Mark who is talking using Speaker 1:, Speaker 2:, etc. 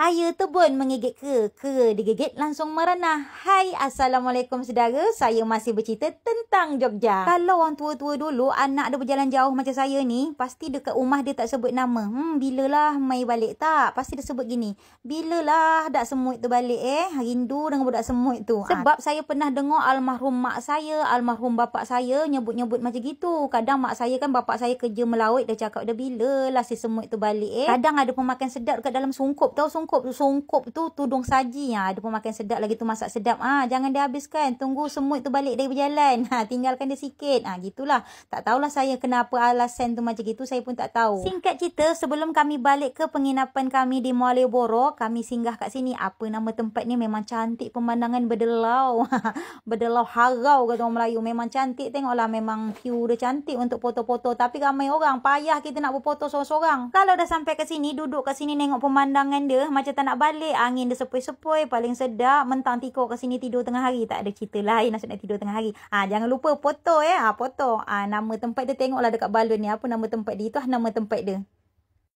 Speaker 1: Air tebun menggigit ke digigit langsung merenah. Hai, Assalamualaikum saudara. Saya masih bercerita tentang Jogja. Kalau orang tua-tua dulu, anak dia berjalan jauh macam saya ni, pasti dekat rumah dia tak sebut nama. Bilalah mai balik tak? Pasti dia sebut gini. Bilalah dak semut tu balik rindu dengan budak semut tu. Sebab saya pernah dengar almarhum mak saya, almarhum bapak saya nyebut-nyebut macam gitu. Kadang mak saya kan, bapak saya kerja melaut, dia cakap dah bilalah si semut tu balik Kadang ada pemakan sedap dekat dalam sungkup. Tahu sungkup tu tudung saji. Ada pemakan sedap lagi tu, masak sedap. Jangan dihabiskan. Tunggu semut tu balik dari berjalan. Tinggalkan dia sikit. Gitulah. Tak tahulah saya kenapa alasan tu macam gitu. Saya pun tak tahu. Singkat cerita, sebelum kami balik ke penginapan kami di Malioboro, kami singgah kat sini. Apa nama tempat ni? Memang cantik pemandangan berdelau. Berdelau harau kata orang Melayu. Memang cantik. Tengoklah, memang view dia cantik untuk foto-foto. Tapi ramai orang. Payah kita nak berfoto sorang-sorang. Kalau dah sampai ke sini, duduk kat sini nengok pemandangan dia, macam tak nak balik. Angin dia sepoi-sepoi, paling sedap. Mentang tidur ke sini tidur tengah hari. Tak ada cerita lain nak tidur tengah hari. Jangan lupa foto foto. Nama tempat dia tengoklah dekat balon ni. Apa nama tempat dia? Itu nama tempat dia.